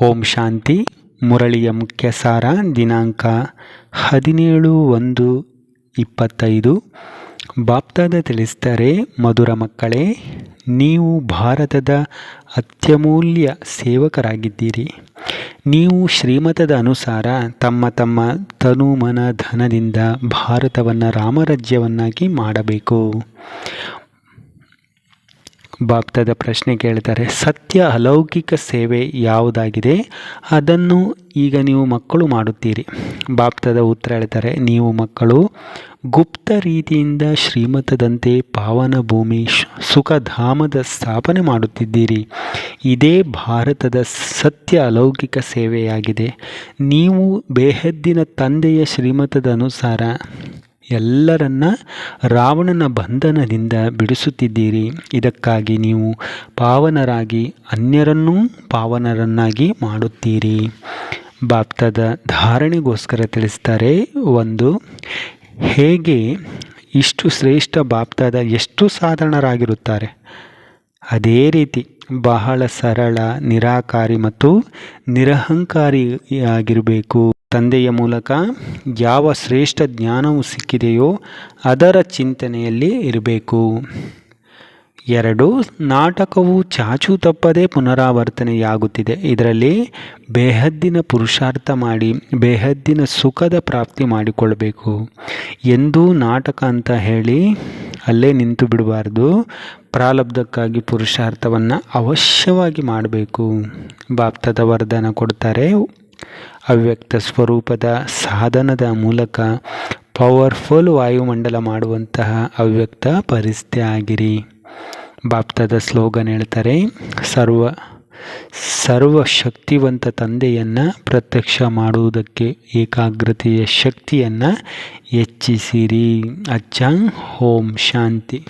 ಓಂ ಶಾಂತಿ. ಮುರಳಿಯ ಮುಖ್ಯ ಸಾರ ದಿನಾಂಕ 17/1/25. ಬಾಪ್ದಾದ ತಿಳಿಸ್ತಾರೆ, ಮಧುರ ಮಕ್ಕಳೇ, ನೀವು ಭಾರತದ ಅತ್ಯಮೂಲ್ಯ ಸೇವಕರಾಗಿದ್ದೀರಿ. ನೀವು ಶ್ರೀಮತದ ಅನುಸಾರ ತಮ್ಮ ತಮ್ಮ ತನು ಮನ ಧನದಿಂದ ಭಾರತವನ್ನು ರಾಮರಾಜ್ಯವನ್ನಾಗಿ ಮಾಡಬೇಕು. ಬಾಪ್ದಾದ ಪ್ರಶ್ನೆ ಕೇಳ್ತಾರೆ, ಸತ್ಯ ಅಲೌಕಿಕ ಸೇವೆ ಯಾವುದಾಗಿದೆ, ಅದನ್ನು ಈಗ ನೀವು ಮಕ್ಕಳು ಮಾಡುತ್ತೀರಿ. ಬಾಪ್ದಾದ ಉತ್ತರ ಹೇಳ್ತಾರೆ, ನೀವು ಮಕ್ಕಳು ಗುಪ್ತ ರೀತಿಯಿಂದ ಶ್ರೀಮತದಂತೆ ಪಾವನ ಭೂಮಿ ಸುಖಧಾಮದ ಸ್ಥಾಪನೆ ಮಾಡುತ್ತಿದ್ದೀರಿ. ಇದೇ ಭಾರತದ ಸತ್ಯ ಅಲೌಕಿಕ ಸೇವೆಯಾಗಿದೆ. ನೀವು ಬೇಹದ್ದಿನ ತಂದೆಯ ಶ್ರೀಮತದ ಅನುಸಾರ ಎಲ್ಲರನ್ನ ರಾವಣನ ಬಂಧನದಿಂದ ಬಿಡಿಸುತ್ತಿದ್ದೀರಿ. ಇದಕ್ಕಾಗಿ ನೀವು ಪಾವನರಾಗಿ ಅನ್ಯರನ್ನೂ ಪಾವನರನ್ನಾಗಿ ಮಾಡುತ್ತೀರಿ. ಬಾಪ್ದಾದ ಧಾರಣೆಗೋಸ್ಕರ ತಿಳಿಸ್ತಾರೆ. 1. ಹೇಗೆ ಇಷ್ಟು ಶ್ರೇಷ್ಠ ಬಾಪ್ದಾದ ಎಷ್ಟು ಸಾಧಾರಣರಾಗಿರುತ್ತಾರೆ, ಅದೇ ರೀತಿ ಬಹಳ ಸರಳ, ನಿರಾಕಾರಿ ಮತ್ತು ನಿರಹಂಕಾರಿಯಾಗಿರಬೇಕು. ತಂದೆಯ ಮೂಲಕ ಯಾವ ಶ್ರೇಷ್ಠ ಜ್ಞಾನವು ಸಿಕ್ಕಿದೆಯೋ ಅದರ ಚಿಂತನೆಯಲ್ಲಿ ಇರಬೇಕು. 2. ನಾಟಕವು ಚಾಚೂ ತಪ್ಪದೇ ಪುನರಾವರ್ತನೆಯಾಗುತ್ತಿದೆ. ಇದರಲ್ಲಿ ಬೇಹದ್ದಿನ ಪುರುಷಾರ್ಥ ಮಾಡಿ ಬೇಹದ್ದಿನ ಸುಖದ ಪ್ರಾಪ್ತಿ ಮಾಡಿಕೊಳ್ಳಬೇಕು. ಎಂದೂ ನಾಟಕ ಅಂತ ಹೇಳಿ ಅಲ್ಲೇ ನಿಂತು ಬಿಡಬಾರ್ದು. ಪ್ರಾರಬ್ಧಕ್ಕಾಗಿ ಪುರುಷಾರ್ಥವನ್ನು ಅವಶ್ಯವಾಗಿ ಮಾಡಬೇಕು. ಬಾಪ್ದಾದ ವರದಾನ ಕೊಡ್ತಾರೆ, ಅವ್ಯಕ್ತ ಸ್ವರೂಪದ ಸಾಧನದ ಮೂಲಕ ಪವರ್ಫುಲ್ ವಾಯುಮಂಡಲ ಮಾಡುವಂತಹ ಅವ್ಯಕ್ತ ಪರಿಸ್ಥಿತಿ ಆಗಿರಿ. ಬಾಪ್ದಾದ ಸ್ಲೋಗನ್ ಹೇಳ್ತಾರೆ, ಸರ್ವಶಕ್ತಿವಂತ ತಂದೆಯನ್ನು ಪ್ರತ್ಯಕ್ಷ ಮಾಡುವುದಕ್ಕೆ ಏಕಾಗ್ರತೆಯ ಶಕ್ತಿಯನ್ನು ಹೆಚ್ಚಿಸಿರಿ. ಅಚ್ಚಾ. ಓಂ ಶಾಂತಿ.